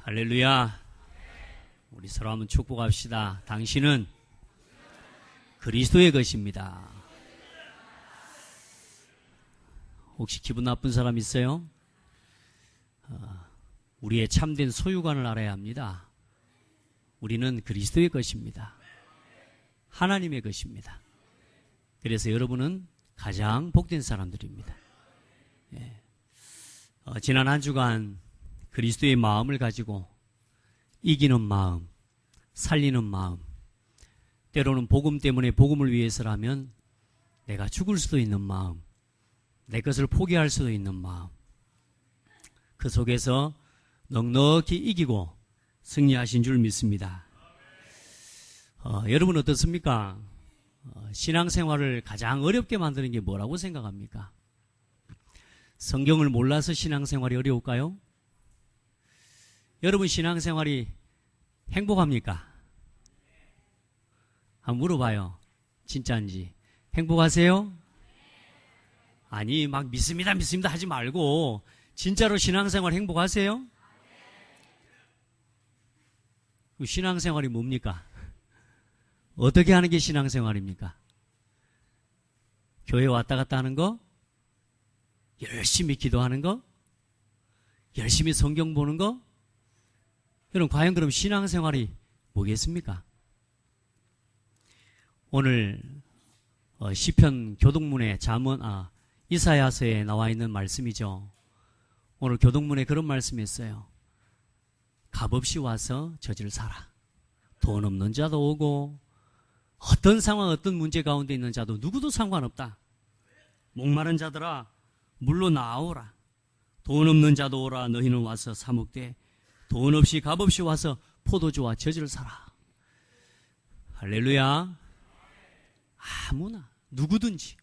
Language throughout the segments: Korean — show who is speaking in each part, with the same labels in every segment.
Speaker 1: 할렐루야. 우리 서로 한번 축복합시다. 당신은 그리스도의 것입니다. 혹시 기분 나쁜 사람 있어요? 우리의 참된 소유관을 알아야 합니다. 우리는 그리스도의 것입니다. 하나님의 것입니다. 그래서 여러분은 가장 복된 사람들입니다. 지난 한 주간 그리스도의 마음을 가지고 이기는 마음, 살리는 마음, 때로는 복음 때문에 복음을 위해서라면 내가 죽을 수도 있는 마음, 내 것을 포기할 수도 있는 마음, 그 속에서 넉넉히 이기고 승리하신 줄 믿습니다. 여러분 어떻습니까? 신앙생활을 가장 어렵게 만드는 게 뭐라고 생각합니까? 성경을 몰라서 신앙생활이 어려울까요? 여러분 신앙생활이 행복합니까? 한번 물어봐요. 진짜인지. 행복하세요? 아니 막 믿습니다 하지 말고 진짜로 신앙생활 행복하세요? 신앙생활이 뭡니까? 어떻게 하는 게 신앙생활입니까? 교회 왔다 갔다 하는 거? 열심히 기도하는 거? 열심히 성경 보는 거? 여러분 과연 그럼 신앙생활이 뭐겠습니까? 오늘 시편 교독문의 이사야서에 나와 있는 말씀이죠. 오늘 교독문에 그런 말씀이 있어요. 값없이 와서 저질 사라. 돈 없는 자도 오고 어떤 상황 어떤 문제 가운데 있는 자도 누구도 상관없다. 목마른 자들아 물로 나오라. 돈 없는 자도 오라. 너희는 와서 사 먹되 돈 없이 값없이 와서 포도주와 젖을 사라. 할렐루야. 아무나 누구든지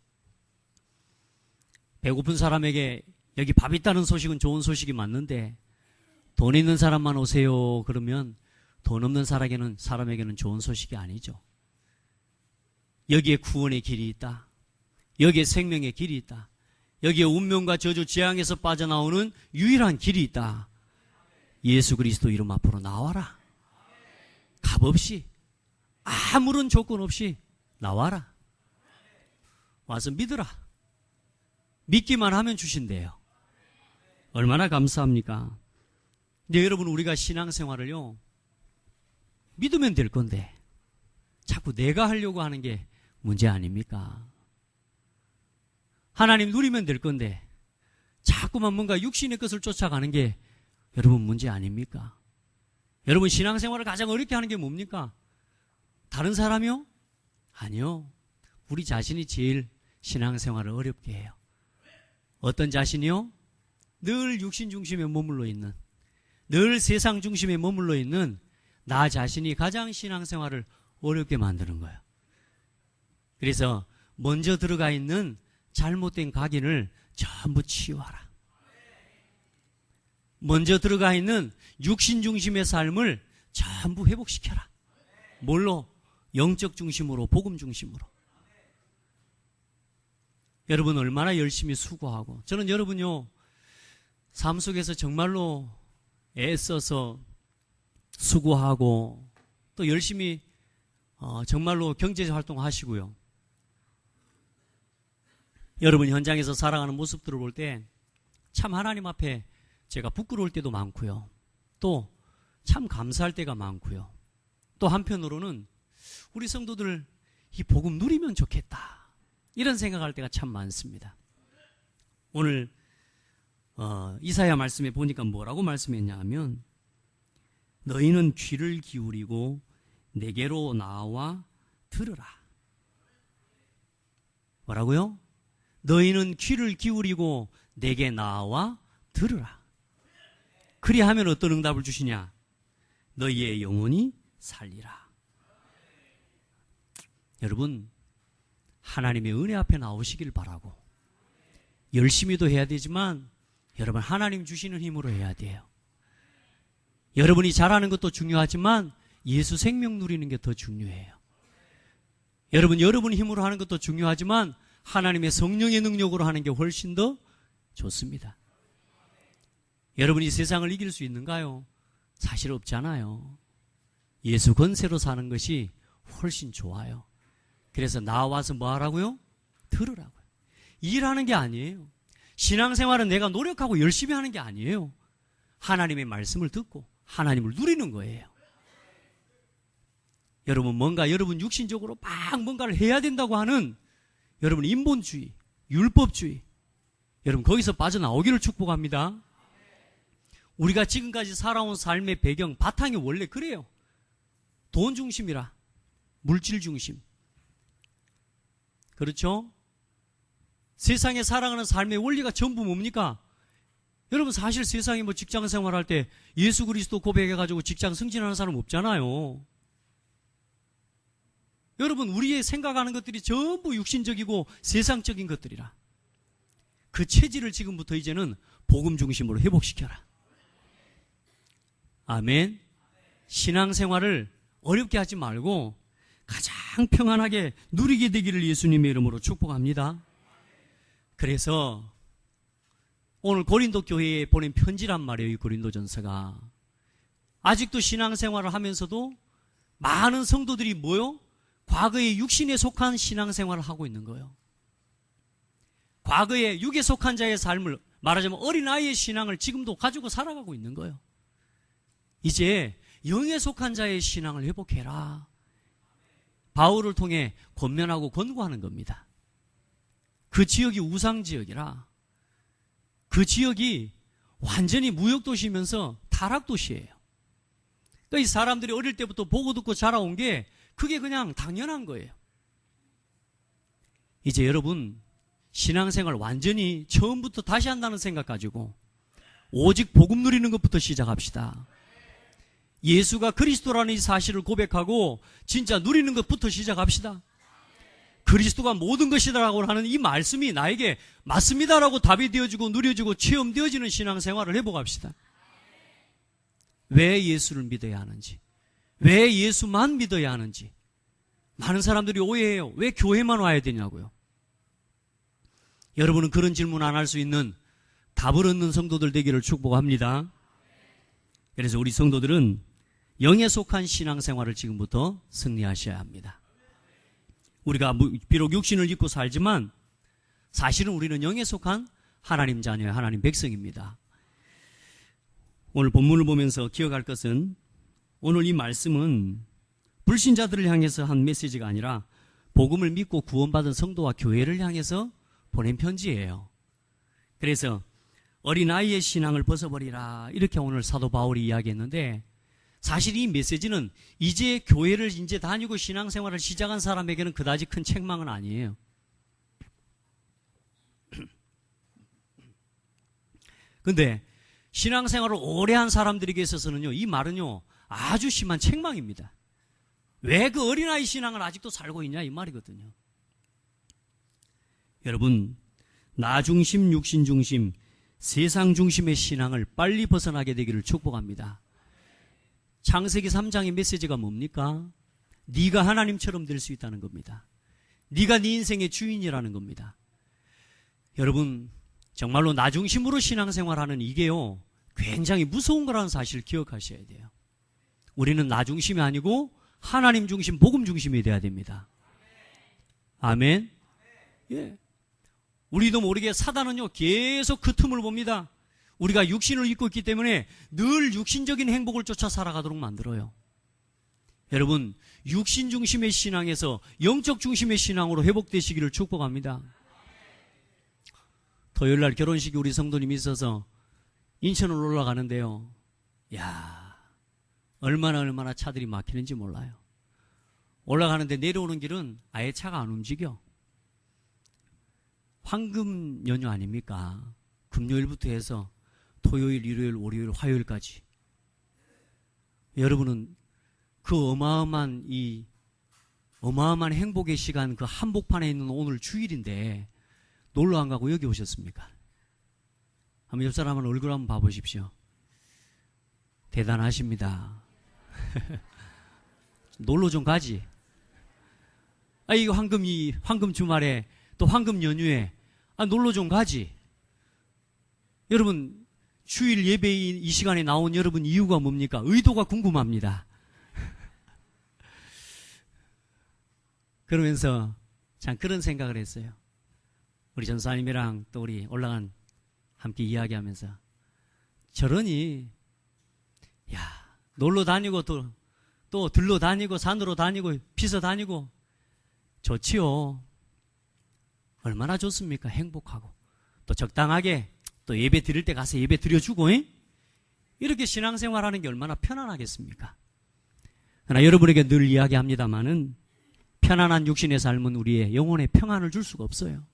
Speaker 1: 배고픈 사람에게 여기 밥 있다는 소식은 좋은 소식이 맞는데 돈 있는 사람만 오세요 그러면 돈 없는 사람에게는 좋은 소식이 아니죠. 여기에 구원의 길이 있다. 여기에 생명의 길이 있다. 여기에 운명과 저주 재앙에서 빠져나오는 유일한 길이 있다. 예수 그리스도 이름 앞으로 나와라. 값없이 아무런 조건 없이 나와라. 와서 믿으라. 믿기만 하면 주신대요. 얼마나 감사합니까? 근데 여러분 우리가 신앙생활을요 믿으면 될 건데 자꾸 내가 하려고 하는 게 문제 아닙니까? 하나님 누리면 될 건데 자꾸만 뭔가 육신의 것을 쫓아가는 게 여러분 문제 아닙니까? 여러분 신앙생활을 가장 어렵게 하는 게 뭡니까? 다른 사람이요? 아니요. 우리 자신이 제일 신앙생활을 어렵게 해요. 어떤 자신이요? 늘 육신 중심에 머물러 있는, 늘 세상 중심에 머물러 있는 나 자신이 가장 신앙생활을 어렵게 만드는 거예요. 그래서 먼저 들어가 있는 잘못된 각인을 전부 치유하라. 먼저 들어가 있는 육신 중심의 삶을 전부 회복시켜라. 뭘로? 영적 중심으로, 복음 중심으로. 여러분 얼마나 열심히 수고하고, 저는 여러분요 삶 속에서 정말로 애써서 수고하고 또 열심히 정말로 경제 활동하시고요. 여러분 현장에서 살아가는 모습들을 볼 때 참 하나님 앞에 제가 부끄러울 때도 많고요. 또 참 감사할 때가 많고요. 또 한편으로는 우리 성도들 이 복음 누리면 좋겠다. 이런 생각할 때가 참 많습니다. 오늘 이사야 말씀에 보니까 뭐라고 말씀했냐 하면 너희는 귀를 기울이고 내게로 나와 들으라. 뭐라고요? 너희는 귀를 기울이고 내게 나와 들으라. 그리하면 어떤 응답을 주시냐? 너희의 영혼이 살리라. 여러분 하나님의 은혜 앞에 나오시길 바라고 열심히도 해야 되지만 여러분 하나님 주시는 힘으로 해야 돼요. 여러분이 잘하는 것도 중요하지만 예수 생명 누리는 게 더 중요해요. 여러분 힘으로 하는 것도 중요하지만 하나님의 성령의 능력으로 하는 게 훨씬 더 좋습니다. 여러분이 세상을 이길 수 있는가요? 사실 없잖아요. 예수 권세로 사는 것이 훨씬 좋아요. 그래서 나와서 뭐 하라고요? 들으라고요. 일하는 게 아니에요. 신앙생활은 내가 노력하고 열심히 하는 게 아니에요. 하나님의 말씀을 듣고 하나님을 누리는 거예요. 여러분 뭔가 여러분 육신적으로 막 뭔가를 해야 된다고 하는 여러분 인본주의, 율법주의, 여러분 거기서 빠져나오기를 축복합니다. 우리가 지금까지 살아온 삶의 배경, 바탕이 원래 그래요. 돈 중심이라, 물질 중심. 그렇죠? 세상에 살아가는 삶의 원리가 전부 뭡니까? 여러분 사실 세상에 뭐 직장 생활할 때 예수 그리스도 고백해가지고 직장 승진하는 사람 없잖아요. 여러분 우리의 생각하는 것들이 전부 육신적이고 세상적인 것들이라. 그 체질을 지금부터 이제는 복음 중심으로 회복시켜라. 아멘. 신앙생활을 어렵게 하지 말고 가장 평안하게 누리게 되기를 예수님의 이름으로 축복합니다. 그래서 오늘 고린도 교회에 보낸 편지란 말이에요. 이 고린도전서가. 아직도 신앙생활을 하면서도 많은 성도들이 뭐요? 과거의 육신에 속한 신앙생활을 하고 있는 거예요. 과거의 육에 속한 자의 삶을 말하자면 어린아이의 신앙을 지금도 가지고 살아가고 있는 거예요. 이제 영에 속한 자의 신앙을 회복해라. 바울을 통해 권면하고 권고하는 겁니다. 그 지역이 우상지역이라 그 지역이 완전히 무역도시면서 타락도시예요. 그러니까 이 사람들이 어릴 때부터 보고 듣고 자라온 게 그게 그냥 당연한 거예요. 이제 여러분 신앙생활 완전히 처음부터 다시 한다는 생각 가지고 오직 복음 누리는 것부터 시작합시다. 예수가 그리스도라는 이 사실을 고백하고 진짜 누리는 것부터 시작합시다. 그리스도가 모든 것이다라고 하는 이 말씀이 나에게 맞습니다라고 답이 되어지고 누려지고 체험되어지는 신앙생활을 회복합시다. 왜 예수를 믿어야 하는지, 왜 예수만 믿어야 하는지 많은 사람들이 오해해요. 왜 교회만 와야 되냐고요. 여러분은 그런 질문 안 할 수 있는 답을 얻는 성도들 되기를 축복합니다. 그래서 우리 성도들은 영에 속한 신앙생활을 지금부터 승리하셔야 합니다. 우리가 비록 육신을 입고 살지만 사실은 우리는 영에 속한 하나님 자녀의 하나님 백성입니다. 오늘 본문을 보면서 기억할 것은 오늘 이 말씀은 불신자들을 향해서 한 메시지가 아니라 복음을 믿고 구원받은 성도와 교회를 향해서 보낸 편지예요. 그래서 어린아이의 신앙을 벗어버리라 이렇게 오늘 사도 바울이 이야기했는데 사실 이 메시지는 이제 교회를 이제 다니고 신앙생활을 시작한 사람에게는 그다지 큰 책망은 아니에요. 근데 신앙생활을 오래 한 사람들에게 있어서는요, 이 말은요 아주 심한 책망입니다. 왜 그 어린아이 신앙을 아직도 살고 있냐 이 말이거든요. 여러분 나 중심, 육신 중심, 세상 중심의 신앙을 빨리 벗어나게 되기를 축복합니다. 창세기 3장의 메시지가 뭡니까? 네가 하나님처럼 될 수 있다는 겁니다. 네가 네 인생의 주인이라는 겁니다. 여러분 정말로 나 중심으로 신앙생활하는 이게요 굉장히 무서운 거라는 사실을 기억하셔야 돼요. 우리는 나 중심이 아니고 하나님 중심, 복음 중심이 돼야 됩니다. 아멘. 예. 우리도 모르게 사단은요 계속 그 틈을 봅니다. 우리가 육신을 입고 있기 때문에 늘 육신적인 행복을 쫓아 살아가도록 만들어요. 여러분 육신 중심의 신앙에서 영적 중심의 신앙으로 회복되시기를 축복합니다. 토요일날 결혼식이 우리 성도님이 있어서 인천을 올라가는데요, 야 얼마나 차들이 막히는지 몰라요. 올라가는데 내려오는 길은 아예 차가 안 움직여. 황금 연휴 아닙니까? 금요일부터 해서 토요일, 일요일, 월요일, 화요일까지. 여러분은 그 어마어마한 행복의 시간, 그 한복판에 있는 오늘 주일인데 놀러 안 가고 여기 오셨습니까? 한번 옆 사람 얼굴 한번 봐보십시오. 대단하십니다. 놀러 좀 가지. 이거 황금 주말에 또 황금 연휴에 놀러 좀 가지. 여러분 주일 예배 이 시간에 나온 여러분 이유가 뭡니까? 의도가 궁금합니다. 그러면서 참 그런 생각을 했어요. 우리 전사님이랑 또 우리 올라간 함께 이야기하면서 저러니 놀러 다니고 또 들러 다니고 산으로 다니고 피서 다니고 좋지요. 얼마나 좋습니까? 행복하고 또 적당하게 또 예배 드릴 때 가서 예배 드려주고 이렇게 신앙생활하는 게 얼마나 편안하겠습니까? 그러나 여러분에게 늘 이야기합니다마는 편안한 육신의 삶은 우리의 영혼에 평안을 줄 수가 없어요.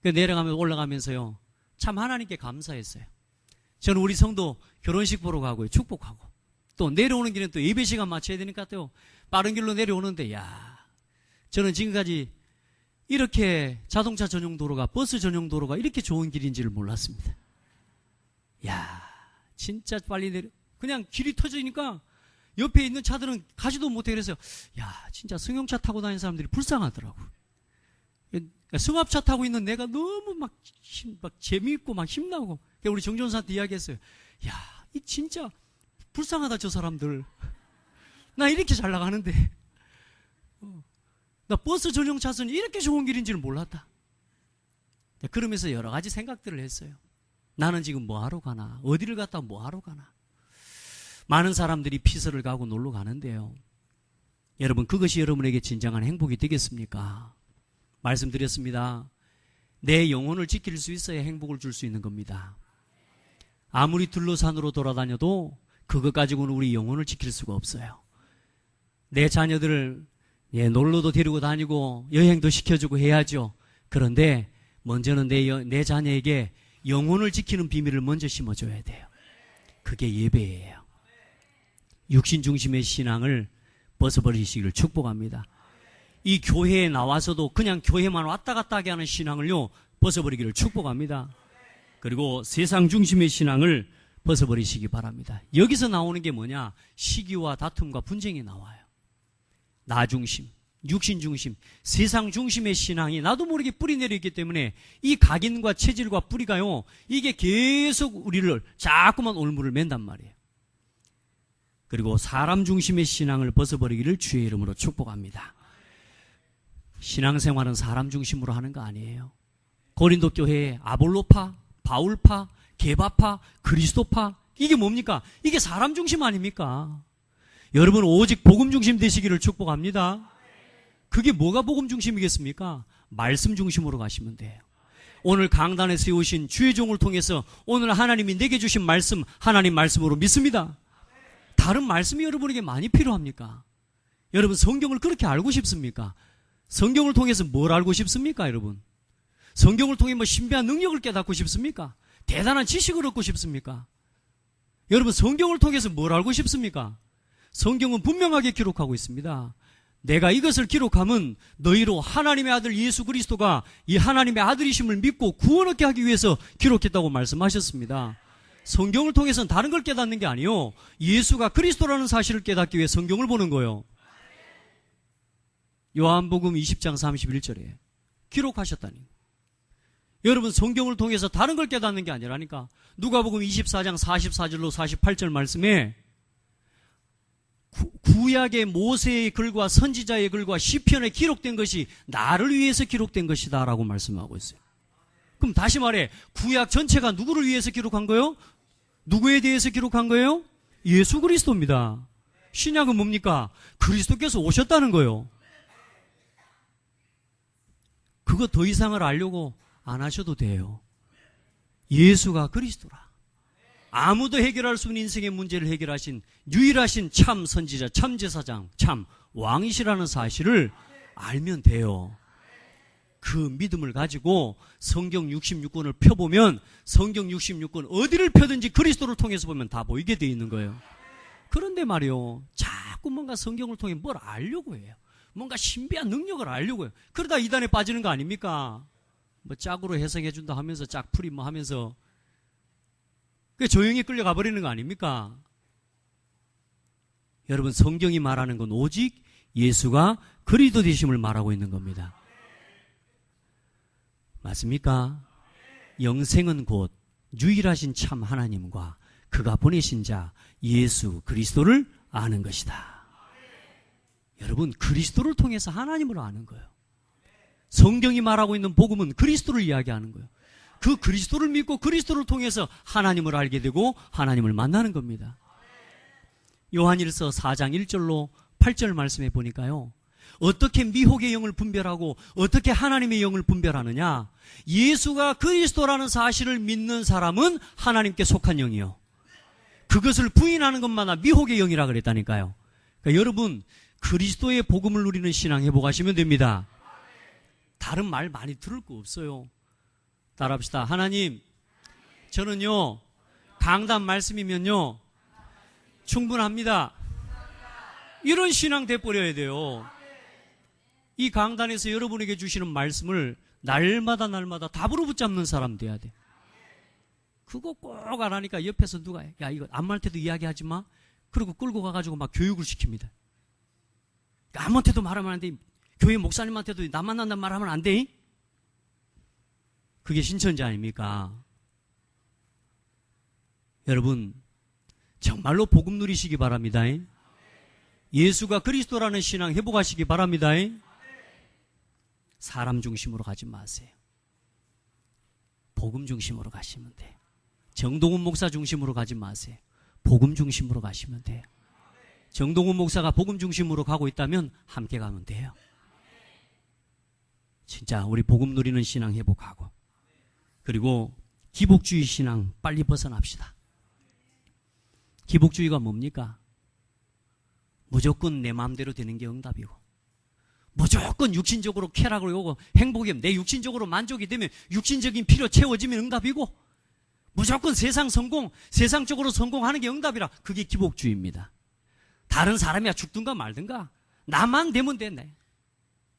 Speaker 1: 내려가면서 올라가면서요 참 하나님께 감사했어요. 저는 우리 성도 결혼식 보러 가고요, 축복하고 또 내려오는 길은 또 예배 시간 맞춰야 되니까 또 빠른 길로 내려오는데 저는 지금까지 이렇게 자동차 전용 도로가 버스 전용 도로가 이렇게 좋은 길인지를 몰랐습니다. 진짜 빨리 그냥 길이 터지니까 옆에 있는 차들은 가지도 못해. 그래서 진짜 승용차 타고 다니는 사람들이 불쌍하더라고. 승합차 타고 있는 내가 너무 막 재미있고 막 힘나고. 우리 정전사한테 이야기했어요. 이 진짜 불쌍하다 저 사람들. 나 이렇게 잘 나가는데. 나 버스 전용 차선이 이렇게 좋은 길인지를 몰랐다. 그러면서 여러 가지 생각들을 했어요. 나는 지금 뭐하러 가나? 어디를 갔다 뭐하러 가나? 많은 사람들이 피서를 가고 놀러 가는데요. 여러분 그것이 여러분에게 진정한 행복이 되겠습니까? 말씀드렸습니다. 내 영혼을 지킬 수 있어야 행복을 줄 수 있는 겁니다. 아무리 들로산으로 돌아다녀도 그것 가지고는 우리 영혼을 지킬 수가 없어요. 내 자녀들을 놀러도 데리고 다니고 여행도 시켜주고 해야죠. 그런데 먼저는 내 자녀에게 영혼을 지키는 비밀을 먼저 심어줘야 돼요. 그게 예배예요. 육신 중심의 신앙을 벗어버리시기를 축복합니다. 이 교회에 나와서도 그냥 교회만 왔다 갔다 하게 하는 신앙을요 벗어버리기를 축복합니다. 그리고 세상 중심의 신앙을 벗어버리시기 바랍니다. 여기서 나오는 게 뭐냐? 시기와 다툼과 분쟁이 나와요. 나 중심, 육신 중심, 세상 중심의 신앙이 나도 모르게 뿌리내리기 때문에 이 각인과 체질과 뿌리가요 이게 계속 우리를 자꾸만 올무를 맨단 말이에요. 그리고 사람 중심의 신앙을 벗어버리기를 주의 이름으로 축복합니다. 신앙생활은 사람 중심으로 하는 거 아니에요. 고린도 교회에 아볼로파, 바울파, 게바파, 그리스도파 이게 뭡니까? 이게 사람 중심 아닙니까? 여러분 오직 복음 중심 되시기를 축복합니다. 그게 뭐가 복음 중심이겠습니까? 말씀 중심으로 가시면 돼요. 오늘 강단에 세우신 주의 종을 통해서 오늘 하나님이 내게 주신 말씀 하나님 말씀으로 믿습니다. 다른 말씀이 여러분에게 많이 필요합니까? 여러분 성경을 그렇게 알고 싶습니까? 성경을 통해서 뭘 알고 싶습니까, 여러분? 성경을 통해 신비한 능력을 깨닫고 싶습니까? 대단한 지식을 얻고 싶습니까? 여러분 성경을 통해서 뭘 알고 싶습니까? 성경은 분명하게 기록하고 있습니다. 내가 이것을 기록하면 너희로 하나님의 아들 예수 그리스도가 이 하나님의 아들이심을 믿고 구원 얻게 하기 위해서 기록했다고 말씀하셨습니다. 성경을 통해서는 다른 걸 깨닫는 게 아니요 예수가 그리스도라는 사실을 깨닫기 위해 성경을 보는 거예요. 요한복음 20장 31절에 기록하셨다니. 여러분 성경을 통해서 다른 걸 깨닫는 게 아니라니까. 누가복음 24장 44절로 48절 말씀에 구약의 모세의 글과 선지자의 글과 시편에 기록된 것이 나를 위해서 기록된 것이다 라고 말씀하고 있어요. 그럼 다시 말해 구약 전체가 누구를 위해서 기록한 거예요? 누구에 대해서 기록한 거예요? 예수 그리스도입니다. 신약은 뭡니까? 그리스도께서 오셨다는 거예요. 그거 더 이상을 알려고 안 하셔도 돼요. 예수가 그리스도라. 아무도 해결할 수 없는 인생의 문제를 해결하신 유일하신 참 선지자, 참 제사장, 참 왕이시라는 사실을 알면 돼요. 그 믿음을 가지고 성경 66권을 펴보면 성경 66권 어디를 펴든지 그리스도를 통해서 보면 다 보이게 돼 있는 거예요. 그런데 말이요 자꾸 뭔가 성경을 통해 뭘 알려고 해요. 뭔가 신비한 능력을 알려고 해요. 그러다 이단에 빠지는 거 아닙니까? 뭐 짝으로 해석해 준다 하면서 짝풀이 뭐 하면서 그 조용히 끌려가 버리는 거 아닙니까? 여러분 성경이 말하는 건 오직 예수가 그리스도 되심을 말하고 있는 겁니다. 맞습니까? 영생은 곧 유일하신 참 하나님과 그가 보내신 자 예수 그리스도를 아는 것이다. 여러분, 그리스도를 통해서 하나님을 아는 거예요. 성경이 말하고 있는 복음은 그리스도를 이야기하는 거예요. 그 그리스도를 믿고 그리스도를 통해서 하나님을 알게 되고 하나님을 만나는 겁니다. 요한일서 4장 1절로 8절 말씀에 보니까요, 어떻게 미혹의 영을 분별하고 어떻게 하나님의 영을 분별하느냐? 예수가 그리스도라는 사실을 믿는 사람은 하나님께 속한 영이요, 그것을 부인하는 것마다 미혹의 영이라 그랬다니까요. 그러니까 여러분, 그리스도의 복음을 누리는 신앙 회복하시면 됩니다. 다른 말 많이 들을 거 없어요. 따라합시다. 하나님, 저는요, 강단 말씀이면요, 충분합니다. 이런 신앙 돼버려야 돼요. 이 강단에서 여러분에게 주시는 말씀을 날마다 답으로 붙잡는 사람 돼야 돼. 그거 꼭 안 하니까 옆에서 누가, 야, 이거 아무한테도 이야기하지 마. 그리고 끌고 가가지고 막 교육을 시킵니다. 아무한테도 말하면 안 돼. 교회 목사님한테도 나 만난다는 말하면 안 돼. 그게 신천지 아닙니까? 여러분, 정말로 복음 누리시기 바랍니다. 예수가 그리스도라는 신앙 회복하시기 바랍니다. 사람 중심으로 가지 마세요. 복음 중심으로 가시면 돼요. 정동훈 목사 중심으로 가지 마세요. 복음 중심으로 가시면 돼요. 정동훈 목사가 복음 중심으로 가고 있다면 함께 가면 돼요. 진짜 우리 복음 누리는 신앙 회복하고, 그리고 기복주의 신앙 빨리 벗어납시다. 기복주의가 뭡니까? 무조건 내 마음대로 되는 게 응답이고, 무조건 육신적으로 쾌락을 오고 행복이, 내 육신적으로 만족이 되면, 육신적인 필요 채워지면 응답이고, 무조건 세상 성공, 세상적으로 성공하는 게 응답이라. 그게 기복주의입니다. 다른 사람이야 죽든가 말든가 나만 되면 돼.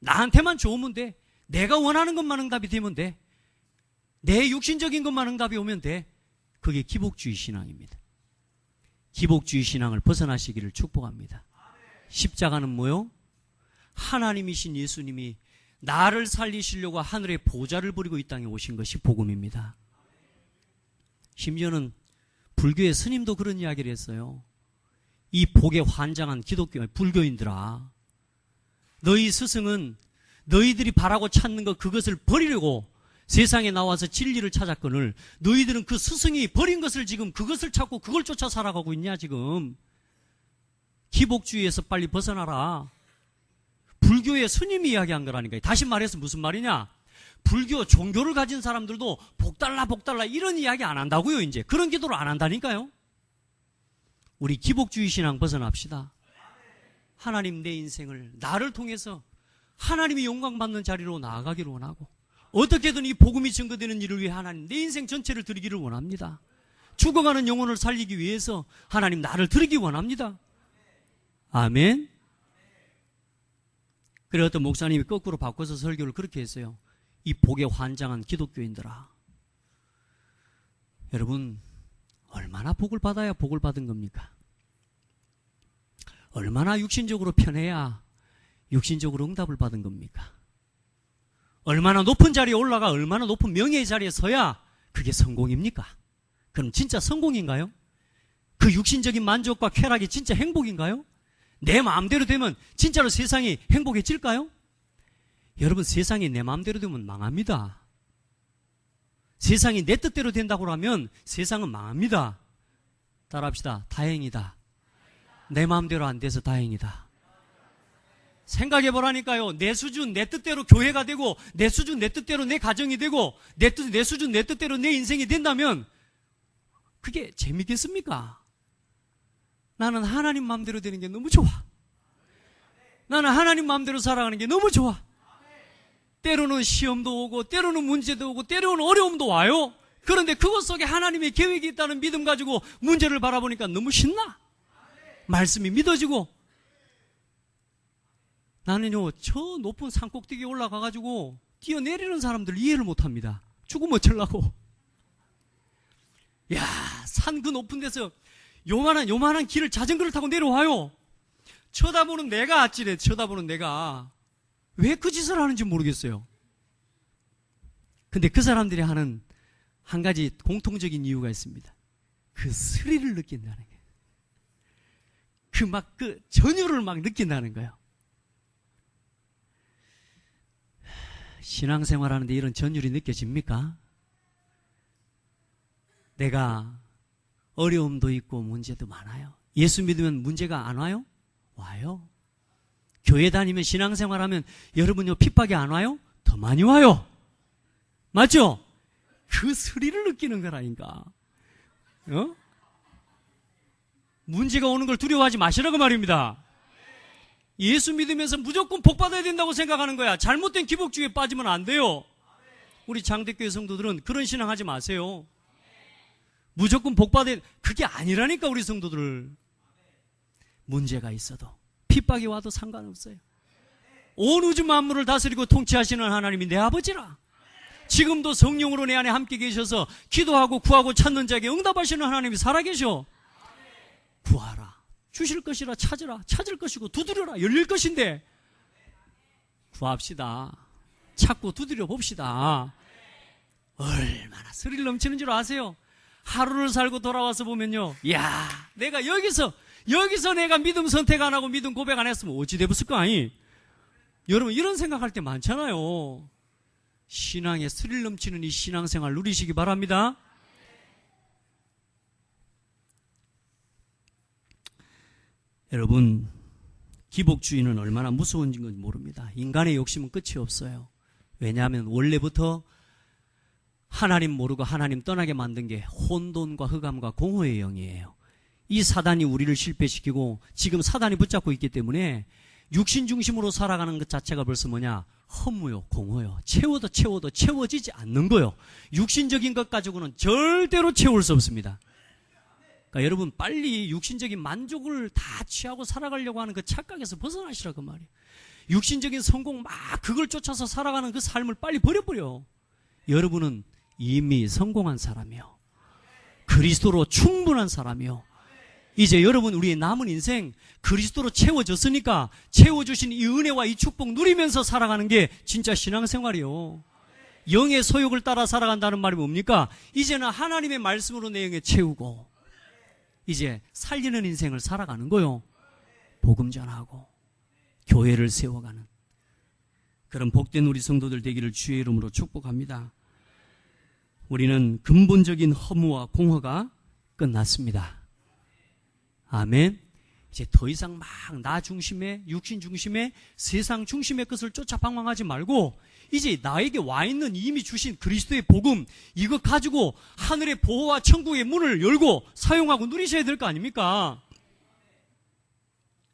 Speaker 1: 나한테만 좋으면 돼. 내가 원하는 것만 응답이 되면 돼. 내 육신적인 것만 응답이 오면 돼. 그게 기복주의 신앙입니다. 기복주의 신앙을 벗어나시기를 축복합니다. 십자가는 뭐요? 하나님이신 예수님이 나를 살리시려고 하늘의 보좌를 버리고 이 땅에 오신 것이 복음입니다. 심지어는 불교의 스님도 그런 이야기를 했어요. 이 복에 환장한 기독교, 불교인들아, 너희 스승은 너희들이 바라고 찾는 것, 그것을 버리려고 세상에 나와서 진리를 찾았거늘 너희들은 그 스승이 버린 것을 지금 그것을 찾고 그걸 쫓아 살아가고 있냐 지금. 기복주의에서 빨리 벗어나라. 불교의 스님이 이야기한 거라니까요. 다시 말해서 무슨 말이냐? 불교 종교를 가진 사람들도 복달라 이런 이야기 안 한다고요. 이제 그런 기도를 안 한다니까요. 우리 기복주의 신앙 벗어납시다. 하나님, 내 인생을 나를 통해서 하나님이 영광받는 자리로 나아가기를 원하고, 어떻게든 이 복음이 증거되는 일을 위해 하나님 내 인생 전체를 드리기를 원합니다. 죽어가는 영혼을 살리기 위해서 하나님 나를 드리기 원합니다. 아멘. 그래, 어떤 목사님이 거꾸로 바꿔서 설교를 그렇게 했어요. 이 복에 환장한 기독교인들아, 여러분 얼마나 복을 받아야 복을 받은 겁니까? 얼마나 육신적으로 편해야 육신적으로 응답을 받은 겁니까? 얼마나 높은 자리에 올라가 얼마나 높은 명예의 자리에 서야 그게 성공입니까? 그럼 진짜 성공인가요? 그 육신적인 만족과 쾌락이 진짜 행복인가요? 내 마음대로 되면 진짜로 세상이 행복해질까요? 여러분, 세상이 내 마음대로 되면 망합니다. 세상이 내 뜻대로 된다고 하면 세상은 망합니다. 따라합시다. 다행이다. 내 마음대로 안 돼서 다행이다. 생각해보라니까요. 내 수준, 내 뜻대로 교회가 되고, 내 수준, 내 뜻대로 내 가정이 되고, 내 수준, 내 뜻대로 내 인생이 된다면 그게 재밌겠습니까? 나는 하나님 마음대로 되는 게 너무 좋아. 나는 하나님 마음대로 살아가는 게 너무 좋아. 때로는 시험도 오고, 때로는 문제도 오고, 때로는 어려움도 와요. 그런데 그것 속에 하나님의 계획이 있다는 믿음 가지고 문제를 바라보니까 너무 신나. 말씀이 믿어지고. 나는요, 저 높은 산 꼭대기에 올라가가지고 뛰어내리는 사람들 이해를 못합니다. 죽으면 어쩌려고. 야, 산 그 높은 데서 요만한 길을 자전거를 타고 내려와요. 쳐다보는 내가 아찔해. 쳐다보는 내가 왜 그 짓을 하는지 모르겠어요. 근데 그 사람들이 하는 한 가지 공통적인 이유가 있습니다. 그 스릴을 느낀다는 거예요. 그 전율을 막 느낀다는 거예요. 신앙생활 하는데 이런 전율이 느껴집니까? 내가 어려움도 있고 문제도 많아요. 예수 믿으면 문제가 안 와요? 와요. 교회 다니면 신앙생활 하면 여러분요 핍박이 안 와요? 더 많이 와요. 맞죠? 그 스릴을 느끼는 거라니까. 문제가 오는 걸 두려워하지 마시라고 말입니다. 예수 믿으면서 무조건 복 받아야 된다고 생각하는 거야. 잘못된 기복주의에 빠지면 안 돼요. 우리 장대교회 성도들은 그런 신앙하지 마세요. 무조건 복 받아야 그게 아니라니까. 우리 성도들 문제가 있어도 핍박이 와도 상관없어요. 온 우주 만물을 다스리고 통치하시는 하나님이 내 아버지라. 지금도 성령으로 내 안에 함께 계셔서 기도하고 구하고 찾는 자에게 응답하시는 하나님이 살아계셔. 구하라, 주실 것이라. 찾으라, 찾을 것이고. 두드려라, 열릴 것인데. 구합시다. 찾고 두드려 봅시다. 얼마나 스릴 넘치는 줄 아세요? 하루를 살고 돌아와서 보면요, 야, 내가 여기서 내가 믿음 선택 안 하고 믿음 고백 안 했으면 어찌 되었을 거 아니? 여러분 이런 생각할 때 많잖아요. 신앙에 스릴 넘치는 이 신앙생활 누리시기 바랍니다. 여러분, 기복주의는 얼마나 무서운 건지 모릅니다. 인간의 욕심은 끝이 없어요. 왜냐하면 원래부터 하나님 모르고 하나님 떠나게 만든 게 혼돈과 흑암과 공허의 영이에요. 이 사단이 우리를 실패시키고 지금 사단이 붙잡고 있기 때문에 육신 중심으로 살아가는 것 자체가 벌써 뭐냐? 허무요, 공허요. 채워도 채워지지 않는 거요. 육신적인 것 가지고는 절대로 채울 수 없습니다. 그러니까 여러분 빨리 육신적인 만족을 다 취하고 살아가려고 하는 그 착각에서 벗어나시라고 말이에요. 육신적인 성공 막 그걸 쫓아서 살아가는 그 삶을 빨리 버려버려. 여러분은 이미 성공한 사람이요. 그리스도로 충분한 사람이요. 이제 여러분 우리의 남은 인생 그리스도로 채워졌으니까 채워주신 이 은혜와 이 축복 누리면서 살아가는 게 진짜 신앙생활이요. 영의 소욕을 따라 살아간다는 말이 뭡니까? 이제는 하나님의 말씀으로 내 영에 채우고 이제 살리는 인생을 살아가는 거요. 복음 전하고 교회를 세워가는 그런 복된 우리 성도들 되기를 주의 이름으로 축복합니다. 우리는 근본적인 허무와 공허가 끝났습니다. 아멘. 이제 더 이상 막 나 중심의 육신 중심의 세상 중심의 것을 쫓아 방황하지 말고 이제 나에게 와 있는 이미 주신 그리스도의 복음 이거 가지고 하늘의 보호와 천국의 문을 열고 사용하고 누리셔야 될 거 아닙니까?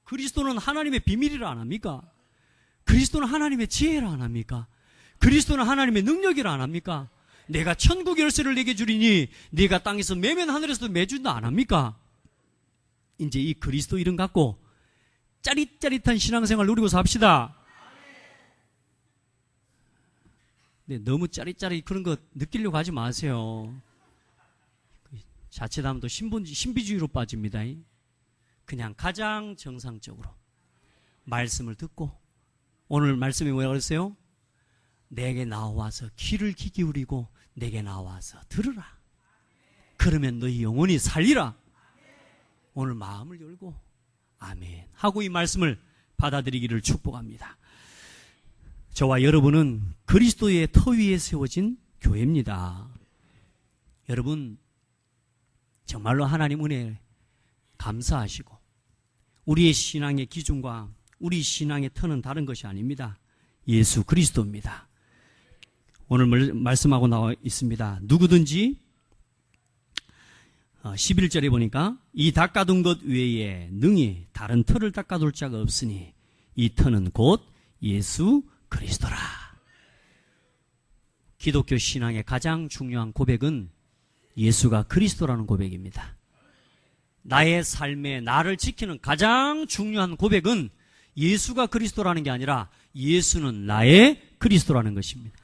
Speaker 1: 그리스도는 하나님의 비밀이라 안 합니까? 그리스도는 하나님의 지혜라 안 합니까? 그리스도는 하나님의 능력이라 안 합니까? 내가 천국 열쇠를 내게 주리니 네가 땅에서 매면 하늘에서도 매준다 안 합니까? 이제 이 그리스도 이름 갖고 짜릿짜릿한 신앙생활 누리고 삽시다. 네, 너무 짜릿짜릿 그런 거 느끼려고 하지 마세요. 자칫하면 또 신비주의로 빠집니다. 그냥 가장 정상적으로 말씀을 듣고 오늘 말씀이 뭐라고 그랬어요? 내게 나와서 귀를 귀 기울이고 내게 나와서 들으라. 그러면 너희 영혼이 살리라. 오늘 마음을 열고 아멘 하고 이 말씀을 받아들이기를 축복합니다. 저와 여러분은 그리스도의 터 위에 세워진 교회입니다. 여러분 정말로 하나님 은혜 감사하시고 우리의 신앙의 기준과 우리 신앙의 터는 다른 것이 아닙니다. 예수 그리스도입니다. 오늘 말씀하고 나와 있습니다. 누구든지 11절에 보니까 이 닦아둔 것 외에 능히 다른 터를 닦아둘 자가 없으니 이 터는 곧 예수 그리스도라. 기독교 신앙의 가장 중요한 고백은 예수가 그리스도라는 고백입니다. 나의 삶에 나를 지키는 가장 중요한 고백은 예수가 그리스도라는 게 아니라 예수는 나의 그리스도라는 것입니다.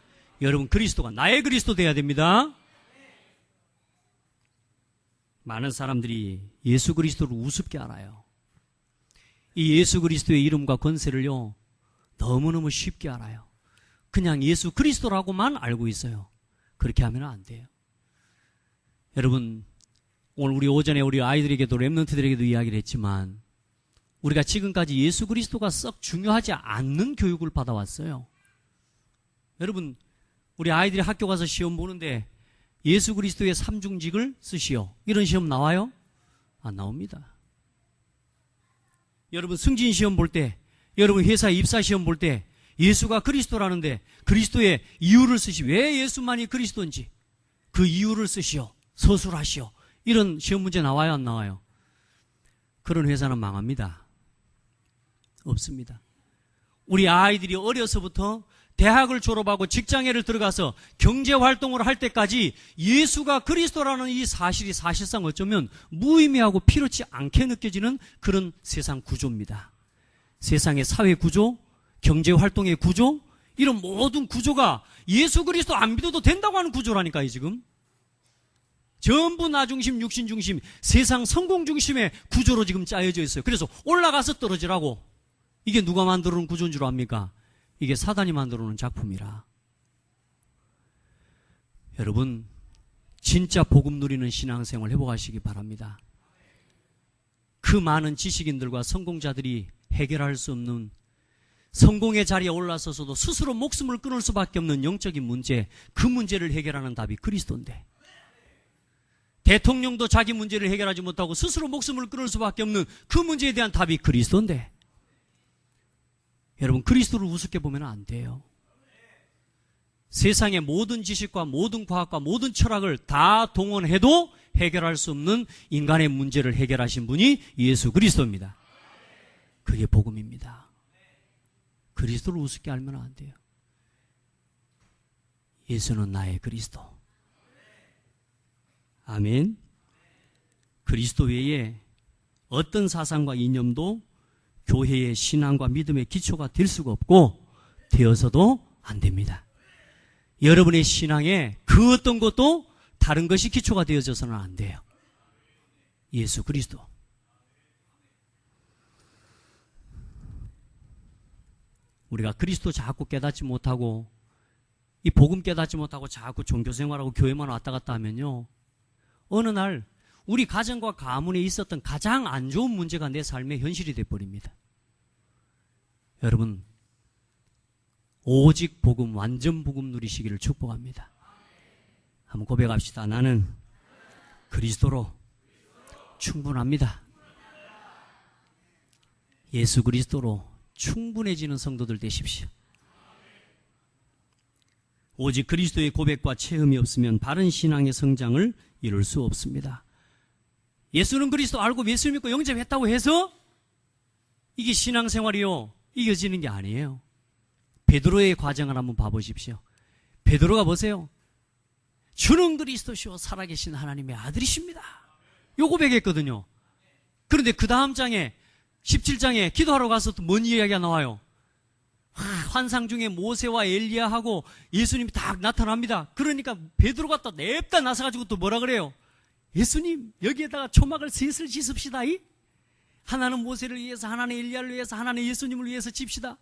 Speaker 1: 여러분 그리스도가 나의 그리스도 돼야 됩니다. 많은 사람들이 예수 그리스도를 우습게 알아요. 이 예수 그리스도의 이름과 권세를요 너무너무 쉽게 알아요. 그냥 예수 그리스도라고만 알고 있어요. 그렇게 하면 안 돼요. 여러분, 오늘 우리 오전에 우리 아이들에게도 렘넌트들에게도 이야기를 했지만 우리가 지금까지 예수 그리스도가 썩 중요하지 않는 교육을 받아왔어요. 여러분, 우리 아이들이 학교 가서 시험 보는데 예수 그리스도의 삼중직을 쓰시오, 이런 시험 나와요? 안 나옵니다. 여러분, 승진 시험 볼 때, 여러분 회사 입사 시험 볼 때 예수가 그리스도라는데 그리스도의 이유를 쓰시, 왜 예수만이 그리스도인지 그 이유를 쓰시오, 서술하시오, 이런 시험 문제 나와요, 안 나와요? 그런 회사는 망합니다. 없습니다. 우리 아이들이 어려서부터 대학을 졸업하고 직장에를 들어가서 경제활동을 할 때까지 예수가 그리스도라는 이 사실이 사실상 어쩌면 무의미하고 필요치 않게 느껴지는 그런 세상 구조입니다. 세상의 사회 구조, 경제활동의 구조, 이런 모든 구조가 예수 그리스도 안 믿어도 된다고 하는 구조라니까요, 지금. 전부 나 중심, 육신 중심, 세상 성공 중심의 구조로 지금 짜여져 있어요. 그래서 올라가서 떨어지라고. 이게 누가 만들어 놓은 구조인 줄 압니까? 이게 사단이 만들어 놓은 작품이라. 여러분, 진짜 복음 누리는 신앙생활 회복하시기 바랍니다. 그 많은 지식인들과 성공자들이 해결할 수 없는, 성공의 자리에 올라서서도 스스로 목숨을 끊을 수밖에 없는 영적인 문제, 그 문제를 해결하는 답이 그리스도인데, 대통령도 자기 문제를 해결하지 못하고 스스로 목숨을 끊을 수밖에 없는 그 문제에 대한 답이 그리스도인데, 여러분, 그리스도를 우습게 보면 안 돼요. 세상의 모든 지식과 모든 과학과 모든 철학을 다 동원해도 해결할 수 없는 인간의 문제를 해결하신 분이 예수 그리스도입니다. 그게 복음입니다. 그리스도를 우습게 알면 안 돼요. 예수는 나의 그리스도. 아멘. 그리스도 외에 어떤 사상과 이념도 교회의 신앙과 믿음의 기초가 될 수가 없고 되어서도 안 됩니다. 여러분의 신앙에 그 어떤 것도 다른 것이 기초가 되어져서는 안 돼요. 예수 그리스도. 우리가 그리스도 자꾸 깨닫지 못하고 이 복음 깨닫지 못하고 자꾸 종교생활하고 교회만 왔다 갔다 하면요, 어느 날 우리 가정과 가문에 있었던 가장 안 좋은 문제가 내 삶의 현실이 돼버립니다. 여러분, 오직 복음, 완전 복음 누리시기를 축복합니다. 한번 고백합시다. 나는 그리스도로 충분합니다. 예수 그리스도로 충분해지는 성도들 되십시오. 오직 그리스도의 고백과 체험이 없으면 바른 신앙의 성장을 이룰 수 없습니다. 예수는 그리스도 알고 예수 믿고 영접했다고 해서 이게 신앙생활이요, 이겨지는 게 아니에요. 베드로의 과정을 한번 봐보십시오. 베드로가 보세요. 주는 그리스도시요 살아계신 하나님의 아들이십니다. 요 고백했거든요. 그런데 그 다음 장에 17장에 기도하러 가서 또 뭔 이야기가 나와요? 환상 중에 모세와 엘리야하고 예수님이 딱 나타납니다. 그러니까 베드로가 또 냅다 나서가지고 또 뭐라 그래요? 예수님, 여기에다가 초막을 셋을 짓읍시다. 하나는 모세를 위해서, 하나는 엘리야를 위해서, 하나는 예수님을 위해서 짓시다.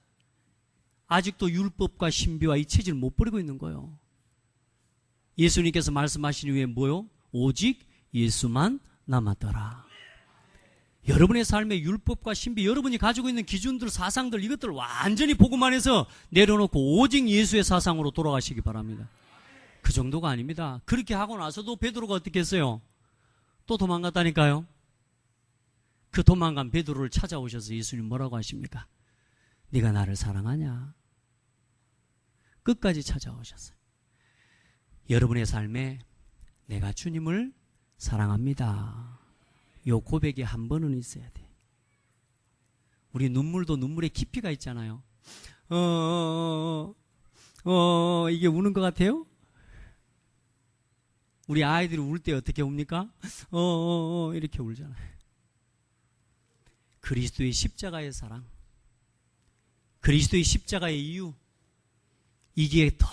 Speaker 1: 아직도 율법과 신비와 이 체질을 못 버리고 있는 거예요. 예수님께서 말씀하신 후에 뭐요? 오직 예수만 남았더라. 여러분의 삶의 율법과 신비, 여러분이 가지고 있는 기준들, 사상들, 이것들을 완전히 복음 안에서 내려놓고 오직 예수의 사상으로 돌아가시기 바랍니다. 그 정도가 아닙니다. 그렇게 하고 나서도 베드로가 어떻게 했어요? 또 도망갔다니까요. 그 도망간 베드로를 찾아오셔서 예수님 뭐라고 하십니까? 네가 나를 사랑하냐? 끝까지 찾아오셨어요. 여러분의 삶에 내가 주님을 사랑합니다. 요 고백이 한 번은 있어야 돼. 우리 눈물도 눈물의 깊이가 있잖아요. 이게 우는 것 같아요? 우리 아이들이 울 때 어떻게 웁니까? 이렇게 울잖아요. 그리스도의 십자가의 사랑, 그리스도의 십자가의 이유, 이게 더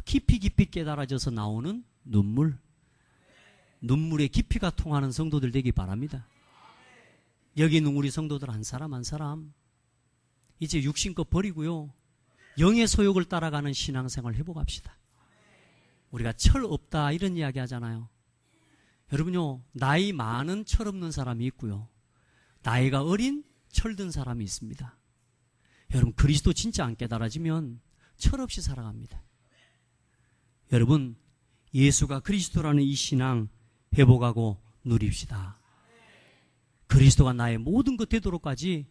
Speaker 1: 깊이 깨달아져서 나오는 눈물, 눈물의 깊이가 통하는 성도들 되기 바랍니다. 여기 있는 우리 성도들 한 사람 한 사람 이제 육신 것 버리고요, 영의 소욕을 따라가는 신앙생활 회복합시다. 우리가 철 없다 이런 이야기 하잖아요. 여러분요, 나이 많은 철없는 사람이 있고요, 나이가 어린 철든 사람이 있습니다. 여러분, 그리스도 진짜 안 깨달아지면 철없이 살아갑니다. 여러분, 예수가 그리스도라는 이 신앙 회복하고 누립시다. 그리스도가 나의 모든 것 되도록까지,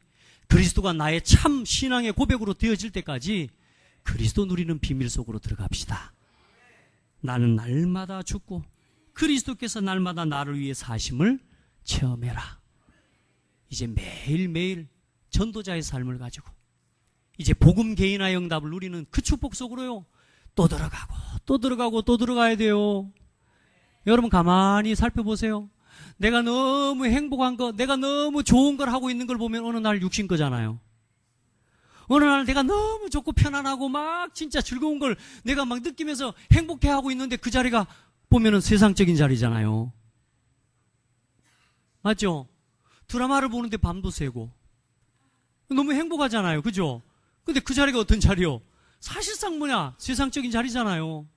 Speaker 1: 그리스도가 나의 참 신앙의 고백으로 되어질 때까지 그리스도 누리는 비밀 속으로 들어갑시다. 나는 날마다 죽고 그리스도께서 날마다 나를 위해 사심을 체험해라. 이제 매일매일 전도자의 삶을 가지고 이제 복음 개인화 응답을 누리는 그 축복 속으로요, 또 들어가고 또 들어가고 또 들어가야 돼요. 여러분, 가만히 살펴보세요. 내가 너무 행복한 거, 내가 너무 좋은 걸 하고 있는 걸 보면 어느 날 육신 거잖아요. 어느 날 내가 너무 좋고 편안하고 막 진짜 즐거운 걸 내가 막 느끼면서 행복해하고 있는데 그 자리가 보면은 세상적인 자리잖아요. 맞죠? 드라마를 보는데 밤도 새고 너무 행복하잖아요. 그죠? 근데 그 자리가 어떤 자리요? 사실상 뭐냐? 세상적인 자리잖아요.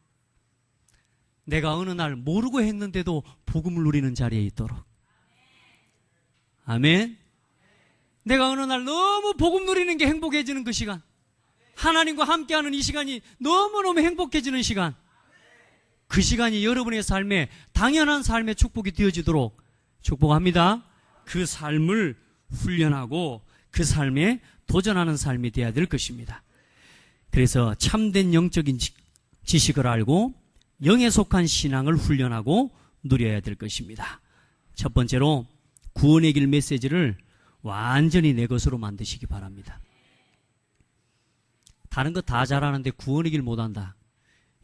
Speaker 1: 내가 어느 날 모르고 했는데도 복음을 누리는 자리에 있도록. 아멘. 내가 어느 날 너무 복음 누리는 게 행복해지는 그 시간, 하나님과 함께하는 이 시간이 너무너무 행복해지는 시간, 그 시간이 여러분의 삶에 당연한 삶의 축복이 되어지도록 축복합니다. 그 삶을 훈련하고 그 삶에 도전하는 삶이 되어야 될 것입니다. 그래서 참된 영적인 지식을 알고 영에 속한 신앙을 훈련하고 누려야 될 것입니다. 첫 번째로 구원의 길 메시지를 완전히 내 것으로 만드시기 바랍니다. 다른 거 다 잘하는데 구원의 길 못한다.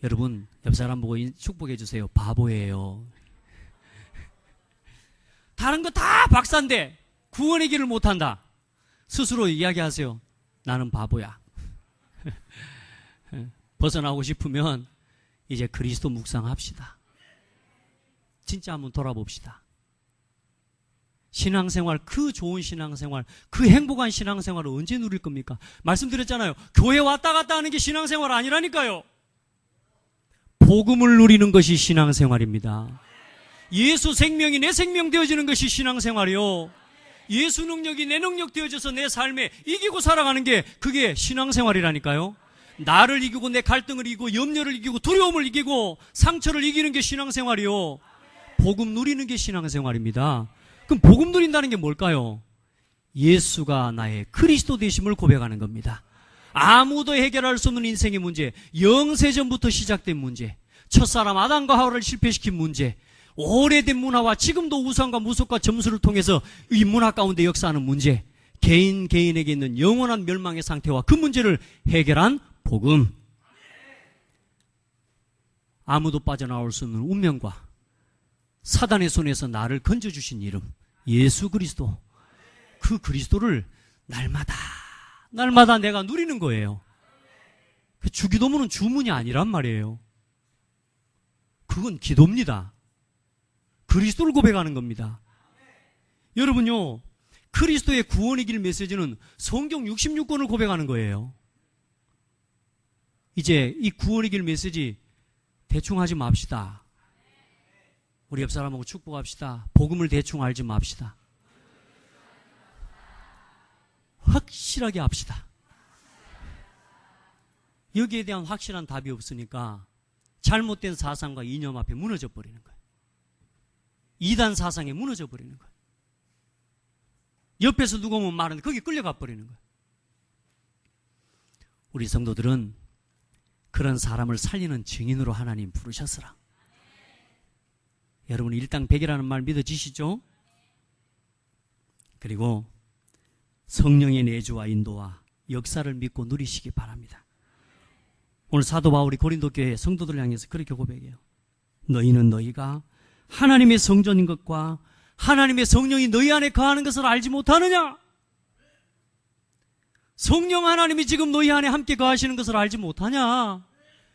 Speaker 1: 여러분, 옆 사람 보고 축복해 주세요. 바보예요. 다른 거 다 박사인데 구원의 길을 못한다. 스스로 이야기하세요. 나는 바보야. 벗어나고 싶으면 이제 그리스도 묵상합시다. 진짜 한번 돌아봅시다. 신앙생활, 그 좋은 신앙생활, 그 행복한 신앙생활을 언제 누릴 겁니까? 말씀드렸잖아요. 교회 왔다 갔다 하는 게 신앙생활 아니라니까요. 복음을 누리는 것이 신앙생활입니다. 예수 생명이 내 생명 되어지는 것이 신앙생활이요. 예수 능력이 내 능력 되어져서 내 삶에 이기고 살아가는 게 그게 신앙생활이라니까요. 나를 이기고 내 갈등을 이기고 염려를 이기고 두려움을 이기고 상처를 이기는 게 신앙생활이요. 복음 누리는 게 신앙생활입니다. 그럼 복음 누린다는 게 뭘까요? 예수가 나의 그리스도 되심을 고백하는 겁니다. 아무도 해결할 수 없는 인생의 문제, 영세전부터 시작된 문제, 첫사람 아담과 하와를 실패시킨 문제, 오래된 문화와 지금도 우상과 무속과 점수를 통해서 이 문화 가운데 역사하는 문제, 개인에게 있는 영원한 멸망의 상태와 그 문제를 해결한 복음, 아무도 빠져나올 수 없는 운명과 사단의 손에서 나를 건져주신 이름 예수 그리스도, 그 그리스도를 날마다 내가 누리는 거예요. 주기도문은 주문이 아니란 말이에요. 그건 기도입니다. 그리스도를 고백하는 겁니다. 여러분요, 그리스도의 구원의 길 메시지는 성경 66권을 고백하는 거예요. 이제 이 구원의 길 메시지 대충 하지 맙시다. 우리 옆 사람하고 축복합시다. 복음을 대충 알지 맙시다. 확실하게 합시다. 여기에 대한 확실한 답이 없으니까 잘못된 사상과 이념 앞에 무너져 버리는 거예요. 이단 사상에 무너져 버리는 거예요. 옆에서 누가 오면 말하는데 거기 끌려가 버리는 거예요. 우리 성도들은 그런 사람을 살리는 증인으로 하나님 부르셨으라. 여러분, 일당백이라는 말 믿어지시죠? 그리고 성령의 내주와 인도와 역사를 믿고 누리시기 바랍니다. 오늘 사도 바울이 고린도 교회 성도들을 향해서 그렇게 고백해요. 너희는 너희가 하나님의 성전인 것과 하나님의 성령이 너희 안에 거하는 것을 알지 못하느냐? 성령 하나님이 지금 너희 안에 함께 거하시는 것을 알지 못하냐?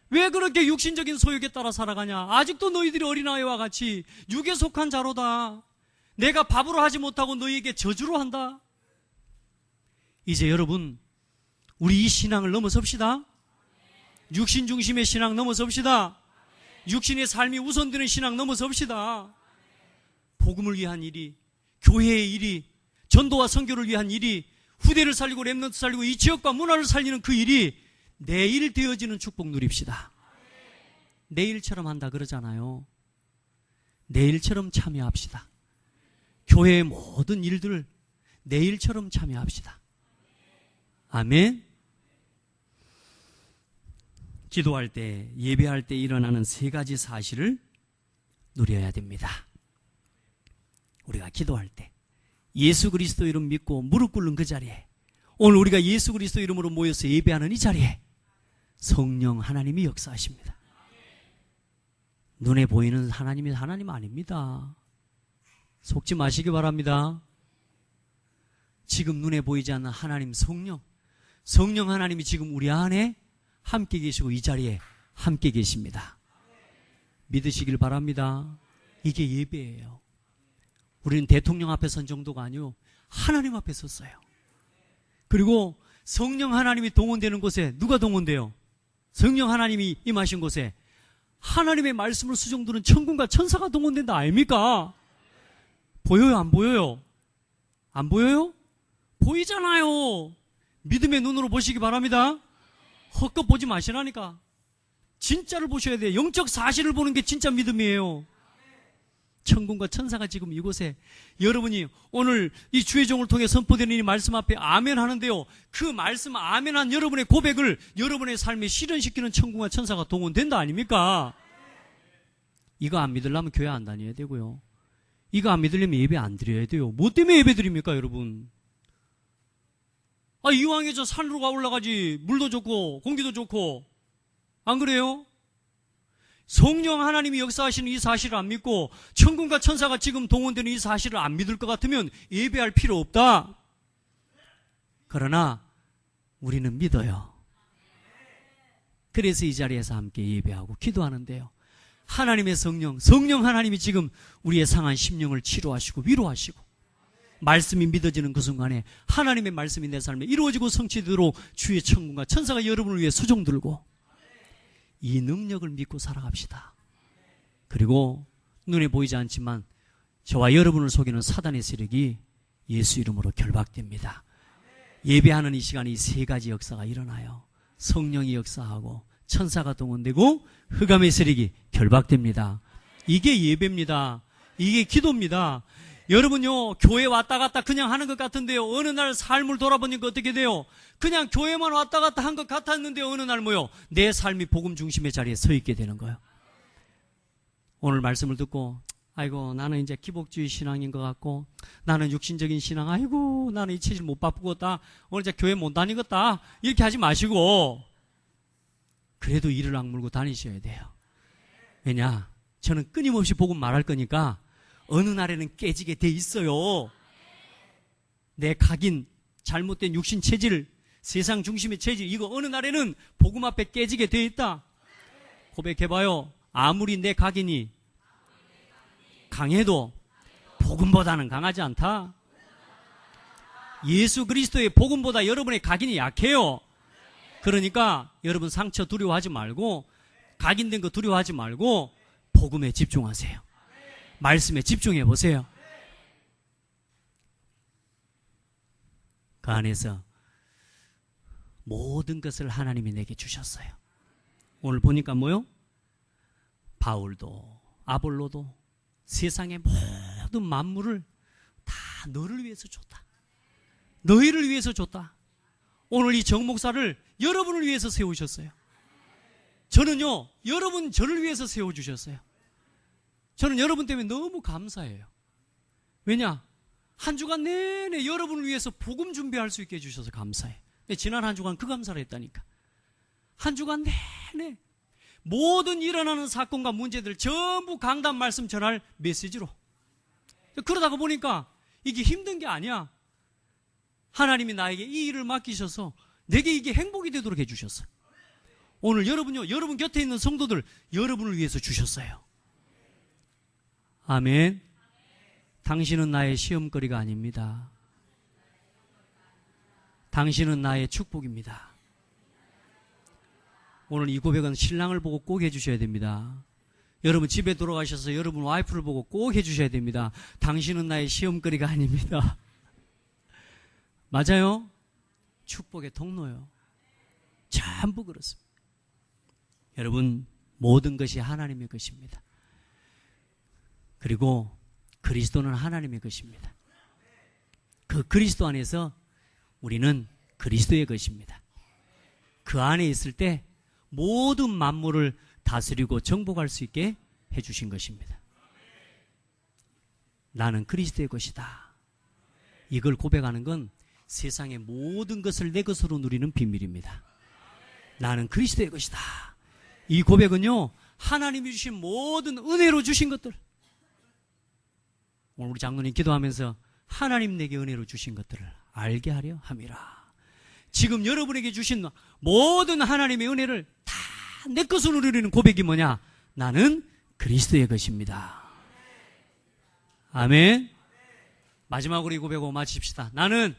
Speaker 1: 왜 그렇게 육신적인 소욕에 따라 살아가냐? 아직도 너희들이 어린아이와 같이 육에 속한 자로다. 내가 밥으로 하지 못하고 너희에게 저주로 한다. 이제 여러분, 우리 이 신앙을 넘어섭시다. 육신 중심의 신앙 넘어섭시다. 육신의 삶이 우선되는 신앙 넘어섭시다. 복음을 위한 일이, 교회의 일이, 전도와 선교를 위한 일이, 후대를 살리고 렘넌트 살리고 이 지역과 문화를 살리는 그 일이 내일 되어지는 축복 누립시다. 내일처럼 한다 그러잖아요. 내일처럼 참여합시다. 교회의 모든 일들을 내일처럼 참여합시다. 아멘. 기도할 때, 예배할 때 일어나는 세 가지 사실을 누려야 됩니다. 우리가 기도할 때 예수 그리스도 이름 믿고 무릎 꿇는 그 자리에, 오늘 우리가 예수 그리스도 이름으로 모여서 예배하는 이 자리에 성령 하나님이 역사하십니다. 눈에 보이는 하나님이 하나님 아닙니다. 속지 마시기 바랍니다. 지금 눈에 보이지 않는 하나님 성령 하나님이 지금 우리 안에 함께 계시고 이 자리에 함께 계십니다. 믿으시길 바랍니다. 이게 예배예요. 우리는 대통령 앞에 선 정도가 아니요, 하나님 앞에 섰어요. 그리고 성령 하나님이 동원되는 곳에 누가 동원돼요? 성령 하나님이 임하신 곳에 하나님의 말씀을 수종두는 천군과 천사가 동원된다 아닙니까? 보여요, 안 보여요? 안 보여요? 보이잖아요. 믿음의 눈으로 보시기 바랍니다. 헛것 보지 마시라니까. 진짜를 보셔야 돼요. 영적 사실을 보는 게 진짜 믿음이에요. 천군과 천사가 지금 이곳에, 여러분이 오늘 이 주의 종을 통해 선포되는 이 말씀 앞에 아멘 하는데요, 그 말씀 아멘한 여러분의 고백을 여러분의 삶에 실현시키는 천군과 천사가 동원된다 아닙니까? 이거 안 믿으려면 교회 안 다녀야 되고요, 이거 안 믿으려면 예배 안 드려야 돼요. 뭐 때문에 예배 드립니까 여러분? 이왕에 저 산으로 올라가지, 물도 좋고 공기도 좋고, 안 그래요? 성령 하나님이 역사하시는 이 사실을 안 믿고 천군과 천사가 지금 동원되는 이 사실을 안 믿을 것 같으면 예배할 필요 없다. 그러나 우리는 믿어요. 그래서 이 자리에서 함께 예배하고 기도하는데요, 하나님의 성령 하나님이 지금 우리의 상한 심령을 치료하시고 위로하시고, 말씀이 믿어지는 그 순간에 하나님의 말씀이 내 삶에 이루어지고 성취되도록 주의 천군과 천사가 여러분을 위해 수종 들고, 이 능력을 믿고 살아갑시다. 그리고 눈에 보이지 않지만 저와 여러분을 속이는 사단의 세력이 예수 이름으로 결박됩니다. 예배하는 이 시간에 이 세 가지 역사가 일어나요. 성령이 역사하고 천사가 동원되고 흑암의 세력이 결박됩니다. 이게 예배입니다. 이게 기도입니다. 여러분요, 교회 왔다 갔다 그냥 하는 것 같은데요, 어느 날 삶을 돌아보니까 어떻게 돼요? 그냥 교회만 왔다 갔다 한 것 같았는데 어느 날 뭐요? 내 삶이 복음 중심의 자리에 서 있게 되는 거예요. 오늘 말씀을 듣고 아이고 나는 이제 기복주의 신앙인 것 같고, 나는 육신적인 신앙, 아이고 나는 이 체질 못 바꾸겠다, 오늘 이제 교회 못 다니겠다, 이렇게 하지 마시고 그래도 이를 악물고 다니셔야 돼요. 왜냐? 저는 끊임없이 복음 말할 거니까 어느 날에는 깨지게 돼 있어요. 내 각인, 잘못된 육신 체질, 세상 중심의 체질, 이거 어느 날에는 복음 앞에 깨지게 돼 있다. 고백해봐요. 아무리 내 각인이 강해도 복음보다는 강하지 않다. 예수 그리스도의 복음보다 여러분의 각인이 약해요. 그러니까 여러분 상처 두려워하지 말고, 각인된 거 두려워하지 말고 복음에 집중하세요. 말씀에 집중해 보세요. 그 안에서 모든 것을 하나님이 내게 주셨어요. 오늘 보니까 뭐요? 바울도 아볼로도 세상의 모든 만물을 다 너를 위해서 줬다. 너희를 위해서 줬다. 오늘 이 정목사를 여러분을 위해서 세우셨어요. 저는요, 여러분 저를 위해서 세워주셨어요. 저는 여러분 때문에 너무 감사해요. 왜냐? 한 주간 내내 여러분을 위해서 복음 준비할 수 있게 해주셔서 감사해. 지난 한 주간 그 감사를 했다니까. 한 주간 내내 모든 일어나는 사건과 문제들 전부 강단 말씀 전할 메시지로. 그러다가 보니까 이게 힘든 게 아니야. 하나님이 나에게 이 일을 맡기셔서 내게 이게 행복이 되도록 해주셨어요. 오늘 여러분요, 여러분 곁에 있는 성도들 여러분을 위해서 주셨어요. 아멘. 당신은 나의 시험거리가 아닙니다. 당신은 나의 축복입니다. 오늘 이 고백은 신랑을 보고 꼭 해주셔야 됩니다. 여러분 집에 돌아가셔서 여러분 와이프를 보고 꼭 해주셔야 됩니다. 당신은 나의 시험거리가 아닙니다. 맞아요? 축복의 통로요. 전부 그렇습니다. 여러분, 모든 것이 하나님의 것입니다. 그리고 그리스도는 하나님의 것입니다. 그 그리스도 안에서 우리는 그리스도의 것입니다. 그 안에 있을 때 모든 만물을 다스리고 정복할 수 있게 해주신 것입니다. 나는 그리스도의 것이다. 이걸 고백하는 건 세상의 모든 것을 내 것으로 누리는 비밀입니다. 나는 그리스도의 것이다. 이 고백은요, 하나님이 주신 모든 은혜로 주신 것들. 오늘 우리 장로님 기도하면서 하나님 내게 은혜로 주신 것들을 알게 하려 함이라. 지금 여러분에게 주신 모든 하나님의 은혜를 다 내 것으로 누리는 고백이 뭐냐? 나는 그리스도의 것입니다. 아멘. 마지막으로 이 고백하고 마칩시다. 나는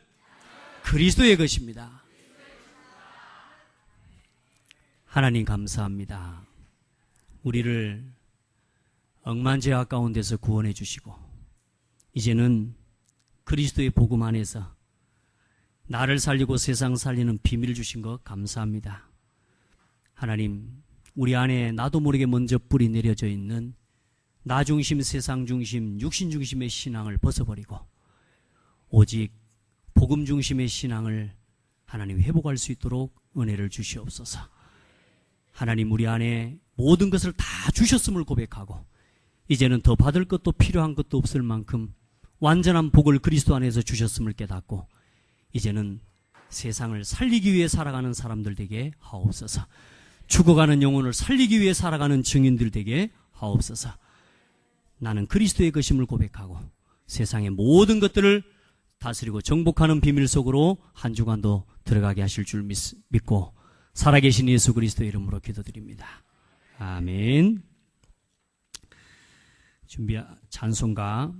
Speaker 1: 그리스도의 것입니다. 하나님 감사합니다. 우리를 억만죄악 가운데서 구원해 주시고 이제는 그리스도의 복음 안에서 나를 살리고 세상 살리는 비밀을 주신 것 감사합니다. 하나님, 우리 안에 나도 모르게 먼저 뿌리 내려져 있는 나 중심, 세상 중심, 육신 중심의 신앙을 벗어버리고 오직 복음 중심의 신앙을 하나님 회복할 수 있도록 은혜를 주시옵소서. 하나님, 우리 안에 모든 것을 다 주셨음을 고백하고 이제는 더 받을 것도 필요한 것도 없을 만큼 완전한 복을 그리스도 안에서 주셨음을 깨닫고 이제는 세상을 살리기 위해 살아가는 사람들 되게 하옵소서. 죽어가는 영혼을 살리기 위해 살아가는 증인들 되게 하옵소서. 나는 그리스도의 것임을 고백하고 세상의 모든 것들을 다스리고 정복하는 비밀 속으로 한 주간도 들어가게 하실 줄 믿고 살아계신 예수 그리스도의 이름으로 기도드립니다. 아멘. 찬송가